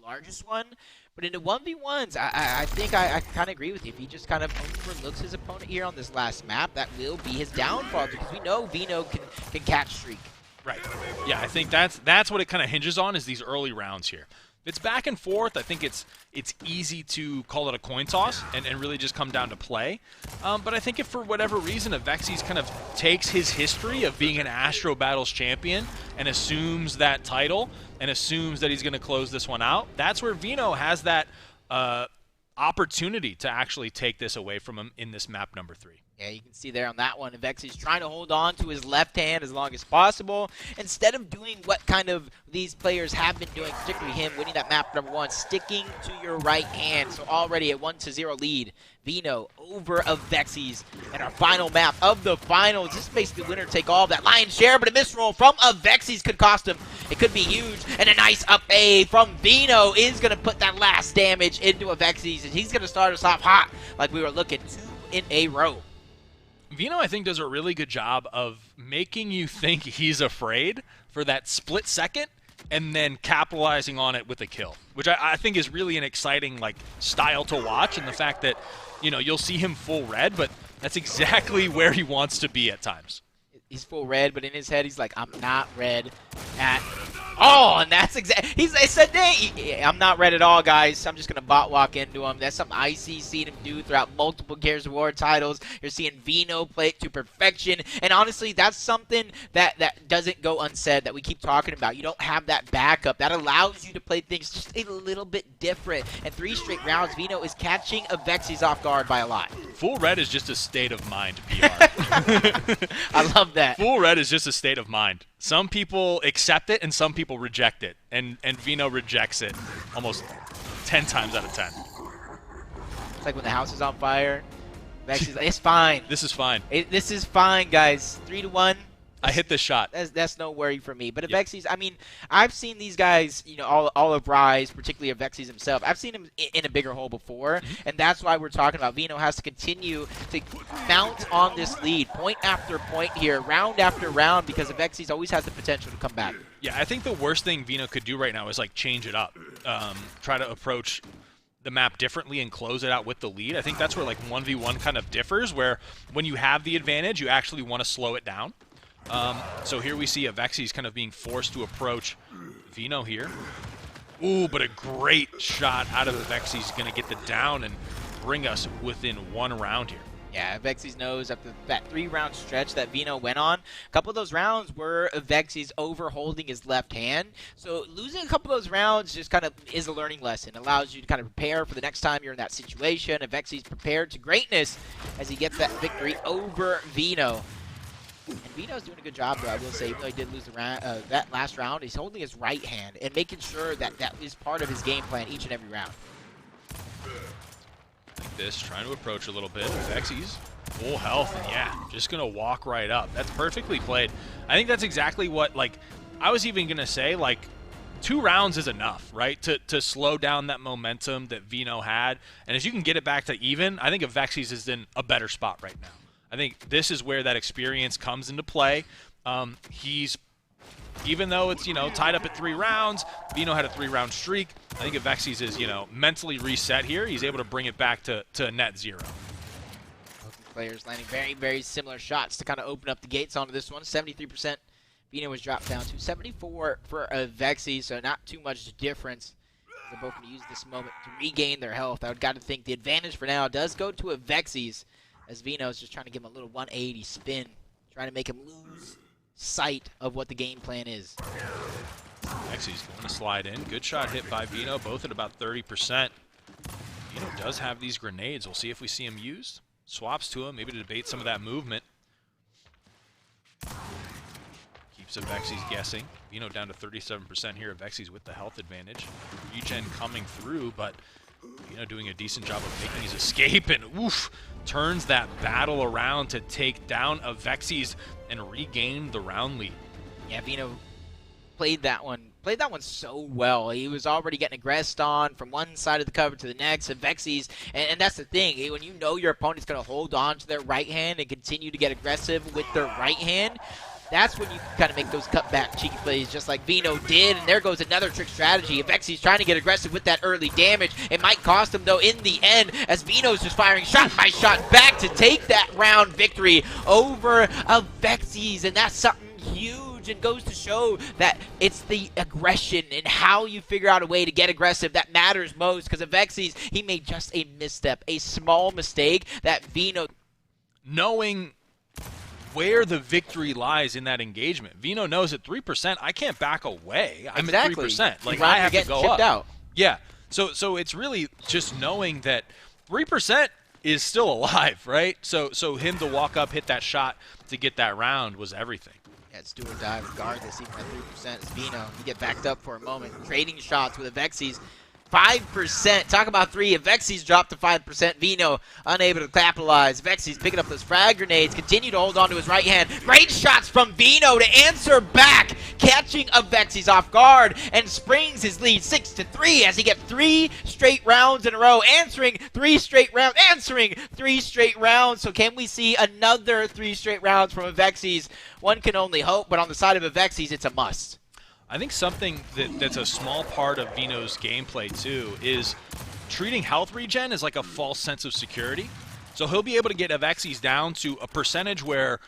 largest one. But in the 1v1s, I think I kind of agree with you. If he just kind of overlooks his opponent here on this last map, that will be his downfall, because we know Vino can catch streak. Right. Yeah, I think that's what it kind of hinges on, is these early rounds here. If it's back and forth, I think it's easy to call it a coin toss and really just come down to play. But I think if for whatever reason Avexys kind of takes his history of being an Astro Battles champion and assumes that title and assumes that he's going to close this one out, that's where Vino has that opportunity to actually take this away from him in this map number 3. Yeah, you can see there on that one, Avexys trying to hold on to his left hand as long as possible, instead of doing what kind of these players have been doing, particularly him winning that map number 1, sticking to your right hand. So already a 1-0 lead. Vino over Avexys, and our final map of the finals. This is basically winner take all of that lion's share, but a misroll from Avexys could cost him. It could be huge, and a nice up A from Vino is going to put that last damage into Avexys, and he's going to start us off hot like we were looking 2 in a row. Vino, I think, does a really good job of making you think he's afraid for that split second and then capitalizing on it with a kill, which I think is really an exciting style to watch, and the fact that, you know, you'll see him full red, but that's exactly where he wants to be at times. He's full red, but in his head, he's like, I'm not red at all. And that's exactly, he said, hey, I'm not red at all, guys. I'm just going to bot walk into him. That's something I seen him do throughout multiple Gears of War titles. You're seeing Vino play it to perfection. And honestly, that's something that doesn't go unsaid, that we keep talking about. You don't have that backup. That allows you to play things just a little bit different. And 3 straight rounds, Vino is catching Avexys off guard by a lot. Full red is just a state of mind, PR. I love that. Full red is just a state of mind. Some people accept it and some people reject it. And Vino rejects it almost 10 times out of 10. It's like when the house is on fire. Avexys, it's fine. This is fine. This is fine, guys. 3-1. I hit this shot. That's no worry for me. But Avexys, I mean, I've seen these guys, you know, all of Rise, particularly Avexys himself. I've seen him in a bigger hole before, and that's why we're talking about Vino has to continue to mount on this lead, point after point here, round after round, because Avexys always has the potential to come back. Yeah, I think the worst thing Vino could do right now is change it up, try to approach the map differently and close it out with the lead. I think that's where 1v1 kind of differs, where when you have the advantage, you actually want to slow it down. So here we see Avexys kind of being forced to approach Vino here. Ooh, but a great shot out of Avexys, going to get the down and bring us within 1 round here. Yeah, Avexys knows after that 3-round stretch that Vino went on, a couple of those rounds were Avexys overholding his left hand. So losing a couple of those rounds just kind of is a learning lesson. It allows you to kind of prepare for the next time you're in that situation. Avexys prepared to greatness as he gets that victory over Vino. And Vino's doing a good job, though, I will say, even though he did lose the that last round, he's holding his right hand and making sure that that is part of his game plan each and every round. Like this, trying to approach a little bit. Avexys, full health, and yeah, just going to walk right up. That's perfectly played. I think that's exactly what, I was even going to say, 2 rounds is enough, right, to slow down that momentum that Vino had. And as you can get it back to even, I think Avexys is in a better spot right now. I think this is where that experience comes into play. He's, even though it's, tied up at 3 rounds, Vino had a 3-round streak. I think Avexys is, mentally reset here. He's able to bring it back to net 0. Both players landing very, very similar shots to kind of open up the gates onto this one. 73%. Vino was dropped down to 74 for Avexys, so not too much difference. They're both going to use this moment to regain their health. I would got to think the advantage for now does go to Avexys, as Vino's just trying to give him a little 180 spin, trying to make him lose sight of what the game plan is. Avexys going to slide in. Good shot hit by Vino, both at about 30%. Vino does have these grenades. We'll see if we see him used. Swaps to him, maybe to debate some of that movement. Keeps Avexys guessing. Vino down to 37% here. Avexys with the health advantage. Regen coming through, but Vino doing a decent job of making his escape, and oof, turns that battle around to take down Avexys and regain the round lead. Yeah, Vino played that one so well. He was already getting aggressed on from one side of the cover to the next. Avexys, and that's the thing, when you know your opponent's going to hold on to their right hand and continue to get aggressive with their right hand, that's when you can kind of make those cutback cheeky plays just like Vino did. And there goes another trick strategy. Avexys trying to get aggressive with that early damage. It might cost him, though, in the end, as Vino's just firing shot by shot back to take that round victory over Avexys. And that's something huge, and goes to show that it's the aggression and how you figure out a way to get aggressive that matters most, because Avexys, he made just a misstep, a small mistake that Vino... Knowing where the victory lies in that engagement. Vino knows at 3%, I can't back away. I'm exactly. at 3%. Like, I have to go up. Out. Yeah. So it's really just knowing that 3% is still alive, right? So him to walk up, hit that shot to get that round was everything. Yeah, it's do or die regardless, even at 3%. It's Vino. You get backed up for a moment. Trading shots with Avexys. 5%. Talk about 3. Avexys dropped to 5%. Vino unable to capitalize. Avexys picking up those frag grenades. Continue to hold on to his right hand. Great shots from Vino to answer back. Catching Avexys off guard and springs his lead 6-3 as he gets 3 straight rounds in a row. Answering 3 straight rounds. Answering 3 straight rounds. So can we see another 3 straight rounds from Avexys? One can only hope, but on the side of Avexys, it's a must. I think something that's a small part of Vino's gameplay, too, is treating health regen as like a false sense of security. So he'll be able to get Avexys down to a percentage where,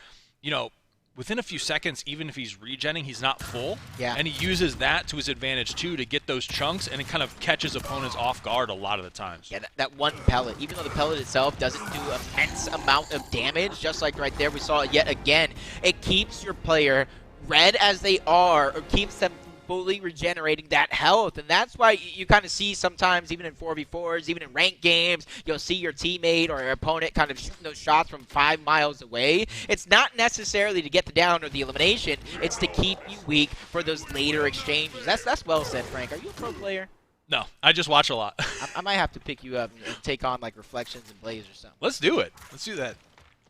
you know, within a few seconds, even if he's regenning, he's not full. Yeah. And he uses that to his advantage, too, to get those chunks, and it kind of catches opponents off guard a lot of the times. Yeah, that one pellet, even though the pellet itself doesn't do an immense amount of damage, just like right there we saw it yet again, it keeps your player red as they are, or keeps them fully regenerating that health. And that's why you kind of see sometimes, even in 4v4s, even in ranked games, you'll see your teammate or your opponent kind of shooting those shots from 5 miles away. It's not necessarily to get the down or the elimination, it's to keep you weak for those later exchanges. That's well said, Frank. Are you a pro player? No, I just watch a lot. I might have to pick you up and take on like Reflections and Blaze or something. Let's do it. Let's do that.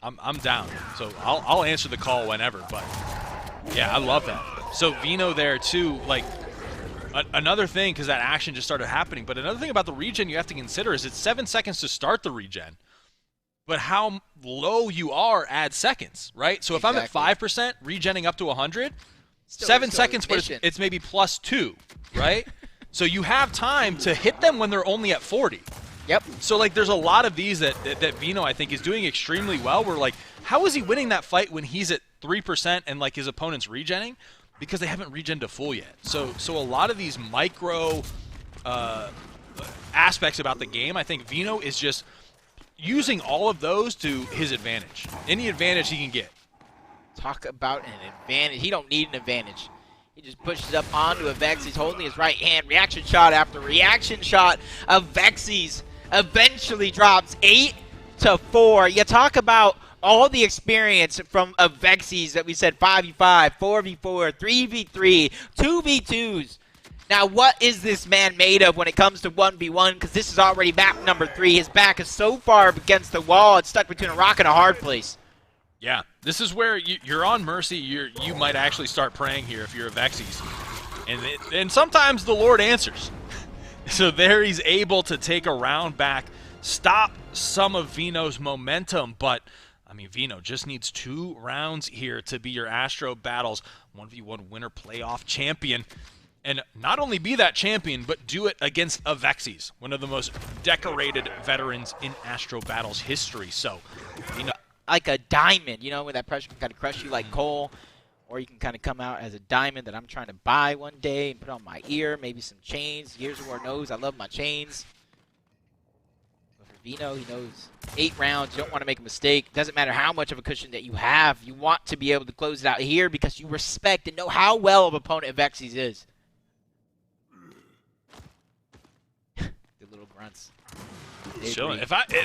I'm down. So I'll answer the call whenever, but yeah, I love that. So Vino there too, like another thing, because that action just started happening, but another thing about the regen you have to consider is it's 7 seconds to start the regen, but how low you are adds seconds, right? So if I'm at 5%, regenning up to 100, 7 seconds, but it's maybe +2, right? So you have time to hit them when they're only at 40. Yep. So, like, there's a lot of these that Vino, I think, is doing extremely well. We're like, how is he winning that fight when he's at 3% and, like, his opponent's regenning? Because they haven't regened to full yet. So a lot of these micro aspects about the game, I think Vino is just using all of those to his advantage. Any advantage he can get. Talk about an advantage. He don't need an advantage. He just pushes up onto Avexys. He's holding his right hand. Reaction shot after reaction shot. Avexys eventually drops 8-4. You talk about all the experience from Avexys that we said 5v5, 4v4, 3v3, 2v2s. Now, what is this man made of when it comes to 1v1? Because this is already map number 3. His back is so far up against the wall, it's stuck between a rock and a hard place. Yeah, this is where you're on Mercy. You might actually start praying here if you're Avexys. And sometimes the Lord answers. So there he's able to take a round back, stop some of Vino's momentum, but I mean, Vino just needs 2 rounds here to be your Astro Battles 1v1 winner playoff champion. And not only be that champion, but do it against Avexys, one of the most decorated veterans in Astro Battles history. So, Vino, like a diamond, you know, where that pressure can kind of crush you like coal. Or you can kind of come out as a diamond that I'm trying to buy one day and put on my ear, maybe some chains. Years of War knows I love my chains. But for Vino, he knows 8 rounds. You don't want to make a mistake. Doesn't matter how much of a cushion that you have. You want to be able to close it out here because you respect and know how well of an opponent Avexys is. The little grunts. Chilling.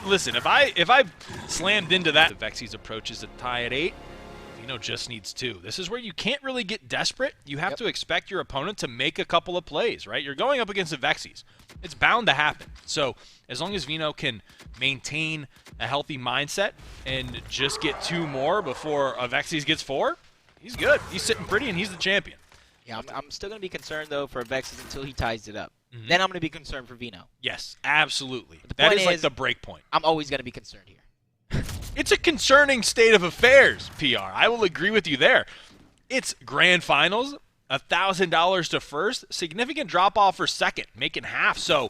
Listen, if I slammed into that, Avexys approaches a tie at 8. Vino just needs 2. This is where you can't really get desperate. You have to expect your opponent to make a couple of plays, right? You're going up against Avexys. It's bound to happen. So as long as Vino can maintain a healthy mindset and just get 2 more before Avexys gets 4, he's good. He's sitting pretty, and he's the champion. Yeah, I'm still going to be concerned, though, for Avexys until he ties it up. Then I'm going to be concerned for Vino. Yes, absolutely. That is like the break point. I'm always going to be concerned here. It's a concerning state of affairs, PR. I will agree with you there. It's grand finals, $1,000 to first, significant drop-off for second, making half. So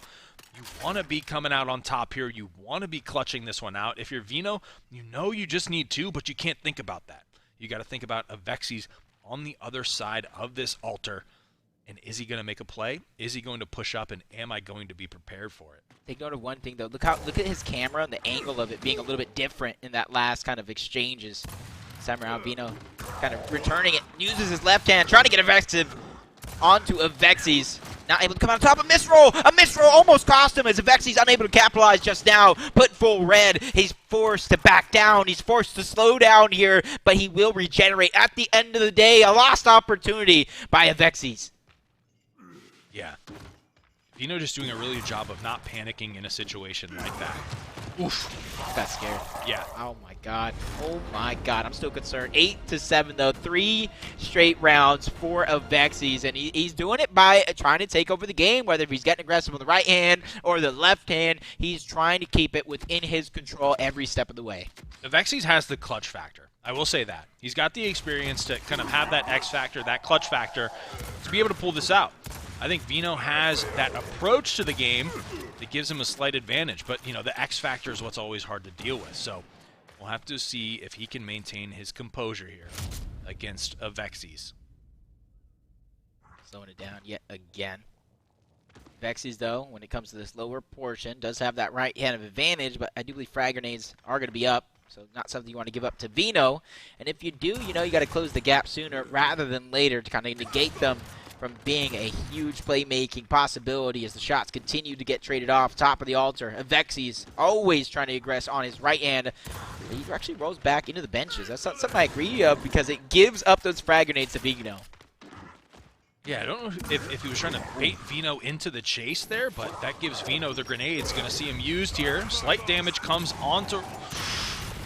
you want to be coming out on top here. You want to be clutching this one out. If you're Vino, you know you just need two, but you can't think about that. You got to think about Avexys on the other side of this altar. And is he going to make a play? Is he going to push up? And am I going to be prepared for it? Take note of one thing, though. Look at his camera and the angle of it being a little bit different in that last kind of exchanges. This time around, Vino kind of returning it, uses his left hand, trying to get Avexys onto Avexys. Not able to come out on top. A misroll! A misroll almost cost him as Avexys unable to capitalize just now. Put full red. He's forced to back down. He's forced to slow down here, but he will regenerate. At the end of the day, a lost opportunity by Avexys. Yeah. Vino just doing a really good job of not panicking in a situation like that. Oof. I got scared. Yeah. Oh my god. Oh my god. I'm still concerned. 8-7 though. 3 straight rounds for Avexys, and he's doing it by trying to take over the game. Whether he's getting aggressive on the right hand or the left hand, he's trying to keep it within his control every step of the way. Avexys has the clutch factor. I will say that. He's got the experience to kind of have that X factor, that clutch factor, to be able to pull this out. I think Vino has that approach to the game that gives him a slight advantage. But, you know, the X factor is what's always hard to deal with. So we'll have to see if he can maintain his composure here against Avexys. Slowing it down yet again. Avexys, though, when it comes to this lower portion, does have that right hand of advantage, but I do believe frag grenades are going to be up. So not something you want to give up to Vino. And if you do, you know you got to close the gap sooner rather than later to kind of negate them from being a huge playmaking possibility as the shots continue to get traded off. Top of the altar, Avexys always trying to aggress on his right hand. He actually rolls back into the benches. That's not something I agree of because it gives up those frag grenades to Vino. Yeah, I don't know if he was trying to bait Vino into the chase there, but that gives Vino the grenades. Going to see him used here. Slight damage comes onto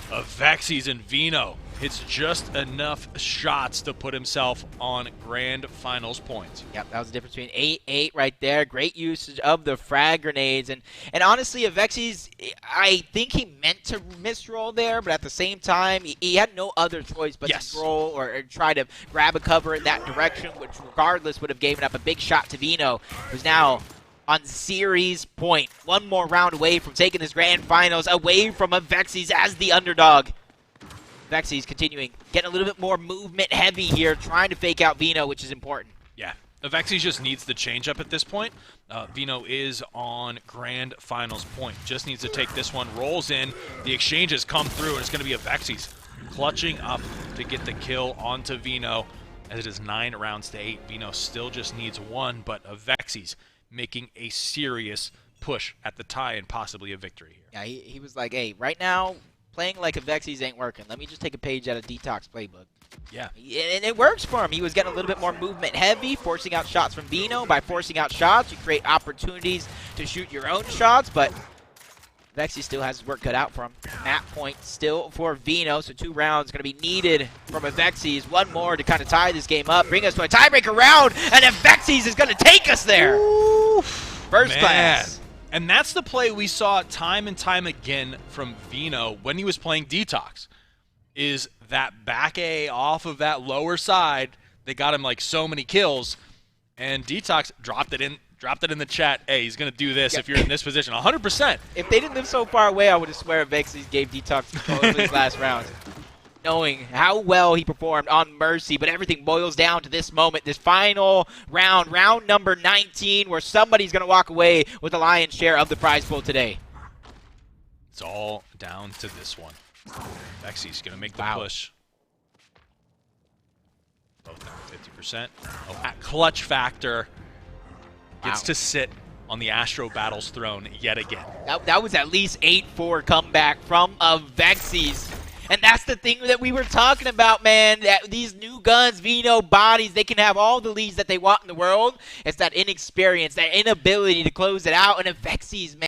Avexys, and Vino hits just enough shots to put himself on grand finals points. Yep, that was the difference between 8-8 right there. Great usage of the frag grenades. And honestly, Avexys, I think he meant to misroll there, but at the same time, he had no other choice but to roll or try to grab a cover in that direction, which regardless would have given up a big shot to Vino, who's now on series point. One more round away from taking this grand finals away from Avexys as the underdog. Avexys continuing, getting a little bit more movement heavy here, trying to fake out Vino, which is important. Yeah, Avexys just needs the changeup at this point. Vino is on grand finals point. Just needs to take this one, rolls in, the exchanges come through, and it's going to be Avexys clutching up to get the kill onto Vino, as it is 9 rounds to 8. Vino still just needs one, but Avexys making a serious push at the tie and possibly a victory here. Yeah, he was like, hey, right now, playing like Avexys ain't working. Let me just take a page out of Detox playbook. Yeah. And it works for him. He was getting a little bit more movement heavy, forcing out shots from Vino. By forcing out shots, you create opportunities to shoot your own shots, but Avexys still has his work cut out for him. Map point still for Vino, so 2 rounds going to be needed from Avexys. One more to kind of tie this game up, bring us to a tiebreaker round, and Avexys is going to take us there. Ooh, First class. And that's the play we saw time and time again from Vino when he was playing Detox, is that back A off of that lower side. They got him like so many kills, and Detox dropped it in the chat. Hey, he's going to do this if you're in this position. 100%. If they didn't live so far away, I would have swear Avexys gave Detox control of his last round. Knowing how well he performed on Mercy, but everything boils down to this moment, this final round, round number 19, where somebody's going to walk away with the lion's share of the prize pool today. It's all down to this one. Avexys going to make the push. Both down 50%. Oh, that clutch factor gets to sit on the Astro Battles throne yet again. That was at least 8-4 comeback from Avexys. And that's the thing that we were talking about, man. That these new guns, Vino, bodies, they can have all the leads that they want in the world. It's that inexperience, that inability to close it out. And Avexys, man.